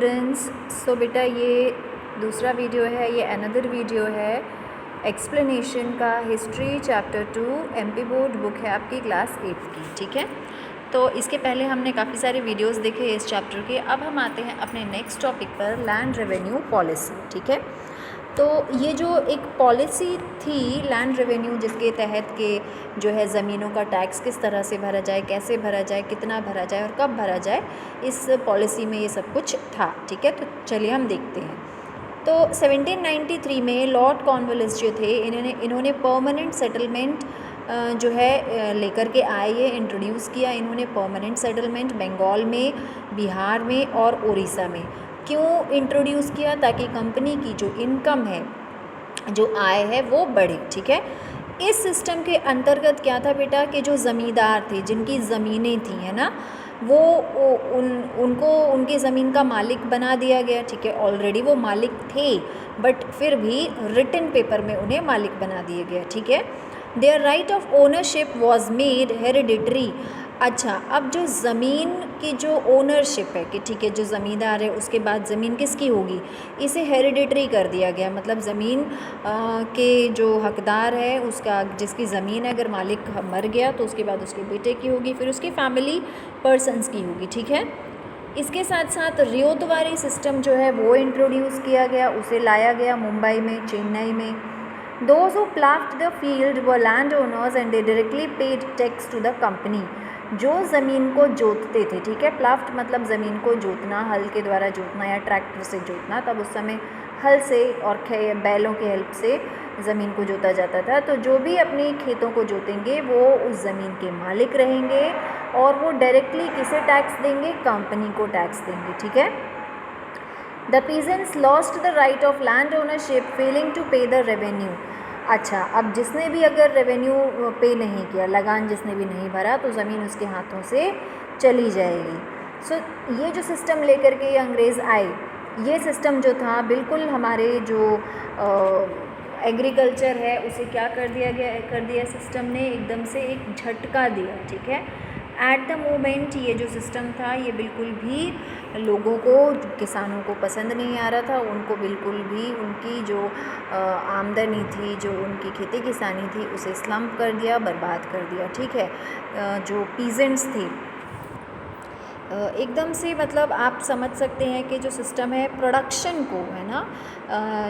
Students, सो बेटा ये दूसरा वीडियो है, ये अनदर वीडियो है एक्सप्लेनेशन का history chapter 2 MP board book है आपकी क्लास 8 की। ठीक है, तो इसके पहले हमने काफ़ी सारे वीडियोस देखे इस चैप्टर के। अब हम आते हैं अपने नेक्स्ट टॉपिक पर, लैंड रेवेन्यू पॉलिसी। ठीक है, तो ये जो एक पॉलिसी थी लैंड रेवेन्यू, जिसके तहत के जो है ज़मीनों का टैक्स किस तरह से भरा जाए, कैसे भरा जाए, कितना भरा जाए और कब भरा जाए, इस पॉलिसी में ये सब कुछ था। ठीक है, तो चलिए हम देखते हैं। तो 1793 में लॉर्ड कॉर्नवालिस जो थे, इन्होंने परमानेंट सेटलमेंट जो है लेकर के आए, ये इंट्रोड्यूस किया इन्होंने परमानेंट सेटलमेंट बंगाल में, बिहार में और उड़ीसा में। क्यों इंट्रोड्यूस किया? ताकि कंपनी की जो इनकम है, जो आय है, वो बढ़े। ठीक है, इस सिस्टम के अंतर्गत क्या था बेटा कि जो ज़मींदार थे, जिनकी ज़मीनें थी, है ना, वो उनको उनकी ज़मीन का मालिक बना दिया गया। ठीक है, ऑलरेडी वो मालिक थे, बट फिर भी रिटन पेपर में उन्हें मालिक बना दिया गया। ठीक है, their right of ownership was made hereditary. अच्छा, अब जो ज़मीन की जो ओनरशिप है कि ठीक है, जो ज़मींदार है उसके बाद ज़मीन किसकी होगी, इसे हेरिडिटरी कर दिया गया। मतलब ज़मीन के जो हकदार है, उसका जिसकी ज़मीन है, अगर मालिक मर गया तो उसके बाद उसके बेटे की होगी, फिर उसकी फैमिली पर्सनस की होगी। ठीक है, इसके साथ साथ रियोतवारी सिस्टम जो है वो इंट्रोड्यूस किया गया, उसे लाया गया मुंबई में, चेन्नई में। Those who ploughed the field were landowners and they directly paid tax to the company. जो ज़मीन को जोतते थे, ठीक है, प्लाफ्ट मतलब ज़मीन को जोतना, हल के द्वारा जोतना या ट्रैक्टर से जोतना। तब उस समय हल से और बैलों के हेल्प से ज़मीन को जोता जाता था। तो जो भी अपने खेतों को जोतेंगे वो उस ज़मीन के मालिक रहेंगे और वो डायरेक्टली किसे टैक्स देंगे? कंपनी को टैक्स देंगे। ठीक है, the peasants lost the right of land ownership failing to pay the revenue. अच्छा, अब जिसने भी अगर रेवेन्यू पे नहीं किया, लगान जिसने भी नहीं भरा, तो ज़मीन उसके हाथों से चली जाएगी। सो ये जो सिस्टम लेकर के ये अंग्रेज़ आए, ये सिस्टम जो था बिल्कुल हमारे जो एग्रीकल्चर है उसे क्या कर दिया सिस्टम ने, एकदम से एक झटका दिया। ठीक है, एट द मोमेंट ये जो सिस्टम था ये बिल्कुल भी लोगों को, किसानों को पसंद नहीं आ रहा था। उनको बिल्कुल भी उनकी जो आमदनी थी, जो उनकी खेती किसानी थी, उसे स्लम्प कर दिया, बर्बाद कर दिया। ठीक है, जो पीजेंट्स थे एकदम से, मतलब आप समझ सकते हैं कि जो सिस्टम है प्रोडक्शन को, है ना,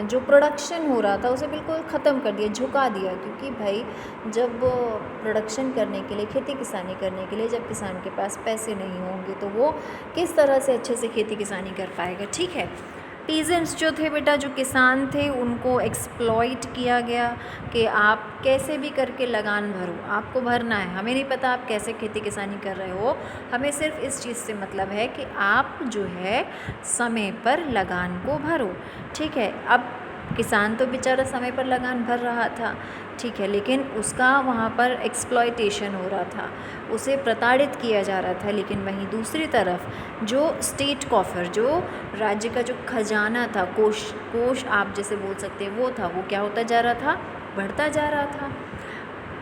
जो प्रोडक्शन हो रहा था उसे बिल्कुल ख़त्म कर दिया, झुका दिया। क्योंकि भाई जब प्रोडक्शन करने के लिए, खेती किसानी करने के लिए जब किसान के पास पैसे नहीं होंगे तो वो किस तरह से अच्छे से खेती किसानी कर पाएगा। ठीक है, पीजेंट्स जो थे बेटा, जो किसान थे, उनको एक्सप्लॉइट किया गया कि आप कैसे भी करके लगान भरो, आपको भरना है, हमें नहीं पता आप कैसे खेती किसानी कर रहे हो, हमें सिर्फ इस चीज़ से मतलब है कि आप जो है समय पर लगान को भरो। ठीक है, अब किसान तो बेचारा समय पर लगान भर रहा था, ठीक है, लेकिन उसका वहाँ पर एक्सप्लॉयटेशन हो रहा था, उसे प्रताड़ित किया जा रहा था। लेकिन वहीं दूसरी तरफ जो स्टेट कॉफर, जो राज्य का जो खजाना था, कोष आप जैसे बोल सकते हैं, वो था, वो क्या होता जा रहा था? बढ़ता जा रहा था।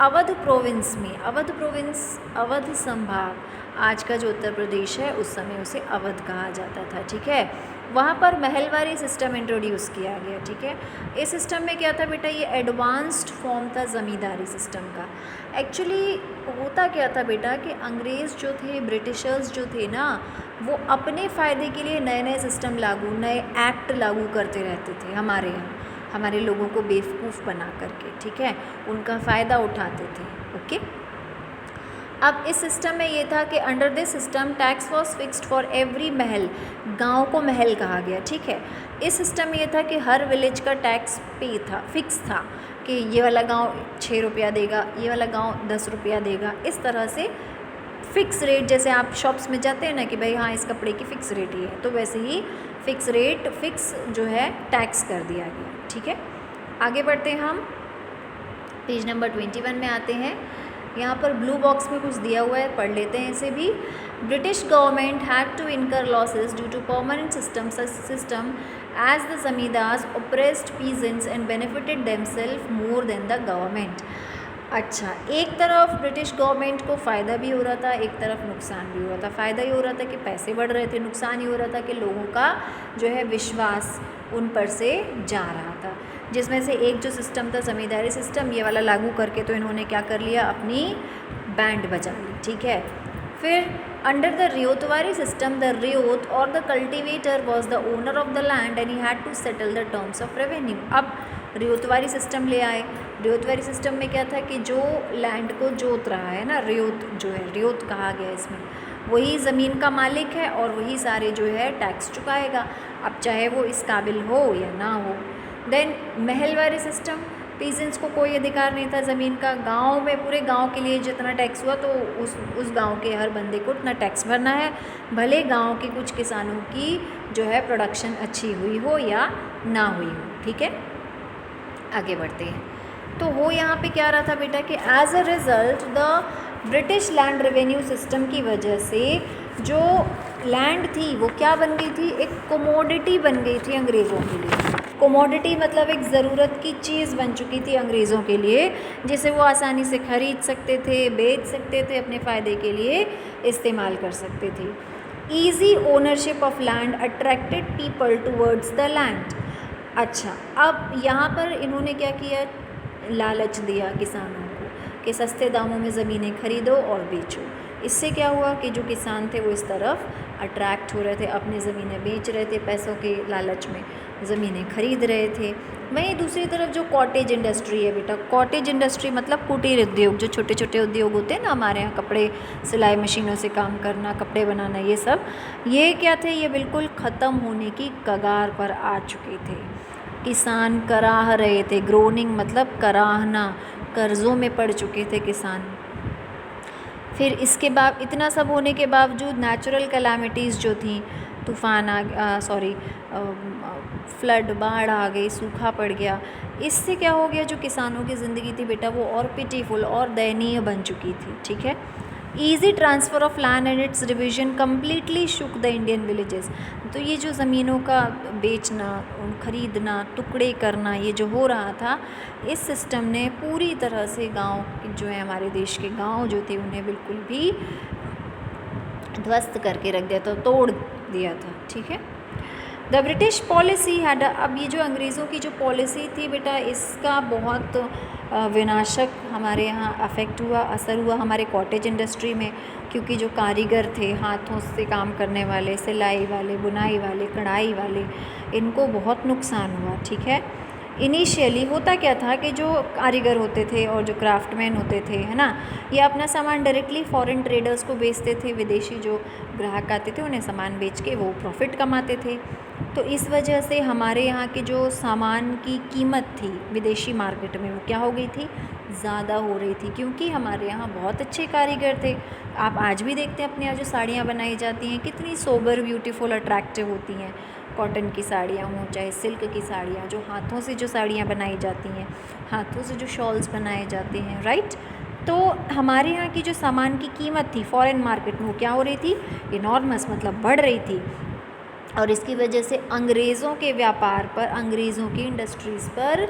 अवध प्रोविंस में, अवध संभाग, आज का जो उत्तर प्रदेश है, उस समय उसे अवध कहा जाता था। ठीक है, वहाँ पर महलवारी सिस्टम इंट्रोड्यूस किया गया। ठीक है, इस सिस्टम में क्या था बेटा? ये एडवांस्ड फॉर्म था ज़मींदारी सिस्टम का। एक्चुअली होता क्या था बेटा कि अंग्रेज़ जो थे, ब्रिटिशर्स जो थे ना, वो अपने फ़ायदे के लिए नए नए सिस्टम लागू, नए एक्ट लागू करते रहते थे हमारे यहाँ, हमारे लोगों को बेवकूफ़ बना करके। ठीक है, उनका फ़ायदा उठाते थे। ओके, अब इस सिस्टम में ये था कि under this system tax was fixed for every महल, गांव को महल कहा गया। ठीक है, इस सिस्टम में ये था कि हर विलेज का टैक्स पे था, फिक्स था कि ये वाला गांव 6 रुपया देगा, ये वाला गांव 10 रुपया देगा। इस तरह से फ़िक्स रेट, जैसे आप शॉप्स में जाते हैं ना कि भाई हाँ, इस कपड़े की फ़िक्स रेट ही है, तो वैसे ही फ़िक्स रेट, फ़िक्स जो है टैक्स कर दिया गया। ठीक है, आगे बढ़ते हैं हम, पेज नंबर 21 में आते हैं। यहाँ पर ब्लू बॉक्स में कुछ दिया हुआ है, पढ़ लेते हैं इसे भी। British government had to incur losses due to permanent system as the zamindars oppressed peasants and benefited themselves more than the government. अच्छा, एक तरफ ब्रिटिश गवर्नमेंट को फ़ायदा भी हो रहा था, एक तरफ नुकसान भी हो रहा था। फ़ायदा ये हो रहा था कि पैसे बढ़ रहे थे, नुकसान ये हो रहा था कि लोगों का जो है विश्वास उन पर से जा रहा था। जिसमें से एक जो सिस्टम था ज़मींदारी सिस्टम, ये वाला लागू करके तो इन्होंने क्या कर लिया, अपनी बैंड बजा ली, ठीक है। फिर under the Ryotwari system, the ryot और the cultivator was the owner of the land and he had to settle the terms of revenue. अब रियोतवारी सिस्टम ले आए। रियोतवारी सिस्टम में क्या था कि जो लैंड को जोत रहा है ना, रियोत जो है, रियोत कहा गया इसमें, वही ज़मीन का मालिक है और वही सारे जो है टैक्स चुकाएगा, अब चाहे वो इस काबिल हो या ना हो। देन महलवारी सिस्टम, पीजेंट्स को कोई अधिकार नहीं था ज़मीन का। गांव में पूरे गांव के लिए जितना टैक्स हुआ तो उस गांव के हर बंदे को उतना टैक्स भरना है, भले गांव के कुछ किसानों की जो है प्रोडक्शन अच्छी हुई हो या ना हुई हो, ठीक है। आगे बढ़ते हैं। तो वो यहाँ पे क्या रहा था बेटा कि as a result the British land revenue system की वजह से जो लैंड थी वो क्या बन गई थी, एक कोमोडिटी बन गई थी अंग्रेज़ों के लिए। कोमोडिटी मतलब एक ज़रूरत की चीज़ बन चुकी थी अंग्रेज़ों के लिए, जिसे वो आसानी से ख़रीद सकते थे, बेच सकते थे, अपने फ़ायदे के लिए इस्तेमाल कर सकते थे। Easy ownership of land attracted people towards the land. अच्छा, अब यहाँ पर इन्होंने क्या किया, लालच दिया किसानों को कि सस्ते दामों में ज़मीनें खरीदो और बेचो। इससे क्या हुआ कि जो किसान थे वो इस तरफ अट्रैक्ट हो रहे थे, अपनी ज़मीनें बेच रहे थे, पैसों के लालच में ज़मीनें खरीद रहे थे। वहीं दूसरी तरफ जो कॉटेज इंडस्ट्री है बेटा, कॉटेज इंडस्ट्री मतलब कुटीर उद्योग, जो छोटे छोटे उद्योग होते हैं ना हमारे यहाँ, कपड़े सिलाई मशीनों से काम करना, कपड़े बनाना, ये सब, ये क्या थे, ये बिल्कुल ख़त्म होने की कगार पर आ चुके थे। किसान कराह रहे थे, ग्रोनिंग मतलब कराहना, कर्ज़ों में पड़ चुके थे किसान। फिर इसके बाद इतना सब होने के बावजूद नेचुरल कैलामिटीज़ जो थी, तूफ़ान फ्लड, बाढ़ आ गई, सूखा पड़ गया, इससे क्या हो गया, जो किसानों की ज़िंदगी थी बेटा वो और पिटीफुल और दयनीय बन चुकी थी, ठीक है। Easy transfer of land and it's division completely shook the Indian villages. तो ये जो ज़मीनों का बेचना, खरीदना, टुकड़े करना, ये जो हो रहा था, इस सिस्टम ने पूरी तरह से गांव जो है, हमारे देश के गांव जो थे, उन्हें बिल्कुल भी ध्वस्त करके रख दिया था, तोड़ दिया था, ठीक है। द ब्रिटिश पॉलिसी हैड, अब ये जो अंग्रेज़ों की जो पॉलिसी थी बेटा, इसका बहुत विनाशक हमारे यहाँ अफेक्ट हुआ, असर हुआ हमारे कॉटेज इंडस्ट्री में, क्योंकि जो कारीगर थे, हाथों से काम करने वाले, सिलाई वाले, बुनाई वाले, कढ़ाई वाले, इनको बहुत नुकसान हुआ, ठीक है। इनिशियली होता क्या था कि जो कारीगर होते थे और जो क्राफ्टमैन होते थे, है ना, ये अपना सामान डायरेक्टली फॉरेन ट्रेडर्स को बेचते थे। विदेशी जो ग्राहक आते थे उन्हें सामान बेच के वो प्रॉफिट कमाते थे। तो इस वजह से हमारे यहाँ की जो सामान की कीमत थी विदेशी मार्केट में, वो क्या हो गई थी, ज़्यादा हो रही थी, क्योंकि हमारे यहाँ बहुत अच्छे कारीगर थे। आप आज भी देखते हैं अपने यहाँ जो साड़ियाँ बनाई जाती हैं, कितनी सोबर, ब्यूटीफुल, अट्रैक्टिव होती हैं। कॉटन की साड़ियाँ हों चाहे सिल्क की साड़ियाँ, जो हाथों से जो साड़ियाँ बनाई जाती हैं, हाथों से जो शॉल्स बनाए जाते हैं, राइट। तो हमारे यहाँ की जो सामान की कीमत थी फॉरेन मार्केट में, वो क्या हो रही थी, इनॉर्मस, मतलब बढ़ रही थी। और इसकी वजह से अंग्रेज़ों के व्यापार पर, अंग्रेज़ों की इंडस्ट्रीज़ पर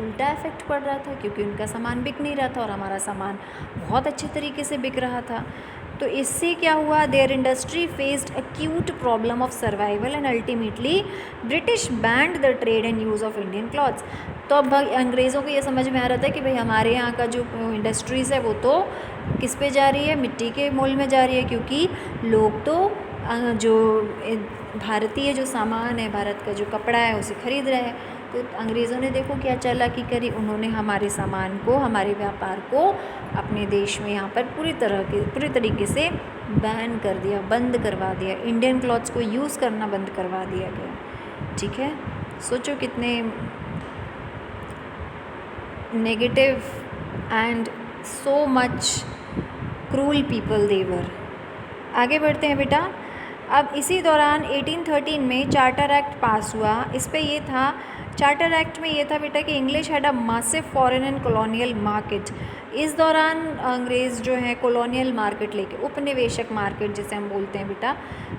उल्टा इफ़ेक्ट पड़ रहा था, क्योंकि उनका सामान बिक नहीं रहा था और हमारा सामान बहुत अच्छे तरीके से बिक रहा था। तो इससे क्या हुआ, their industry faced acute problem of survival and ultimately British banned the trade and use of Indian cloths. तो अब अंग्रेज़ों को ये समझ में आ रहा था कि भाई हमारे यहाँ का जो इंडस्ट्रीज़ है वो तो किस पे जा रही है, मिट्टी के मोल में जा रही है, क्योंकि लोग तो जो भारतीय जो सामान है, भारत का जो कपड़ा है, उसे खरीद रहे हैं। तो अंग्रेज़ों ने देखो क्या चालाकी करी, उन्होंने हमारे सामान को, हमारे व्यापार को अपने देश में यहाँ पर पूरी तरीके से बैन कर दिया, बंद करवा दिया। इंडियन क्लॉथ्स को यूज़ करना बंद करवा दिया गया, ठीक है। सोचो कितने negative and so much cruel people they were. आगे बढ़ते हैं बेटा। अब इसी दौरान 1813 में चार्टर एक्ट पास हुआ। इस पे ये था, चार्टर एक्ट में ये था बेटा कि English had a massive foreign and colonial market. इस दौरान अंग्रेज़ जो है कॉलोनियल मार्केट लेके, उपनिवेशक मार्केट जिसे हम बोलते हैं बेटा,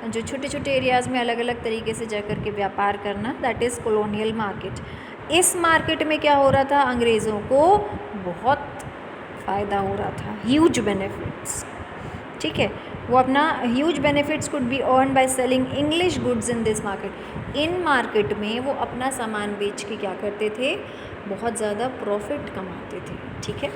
जो छोटे छोटे एरियाज़ में अलग अलग तरीके से जा कर के व्यापार करना, दैट इज़ कॉलोनियल मार्केट। इस मार्केट में क्या हो रहा था, अंग्रेज़ों को बहुत फ़ायदा हो रहा था, ह्यूज बेनिफिट्स, ठीक है। वो अपना huge benefits could be earn by selling English goods in this market. In market में वो अपना सामान बेच के क्या करते थे, बहुत ज़्यादा प्रॉफिट कमाते थे, ठीक है।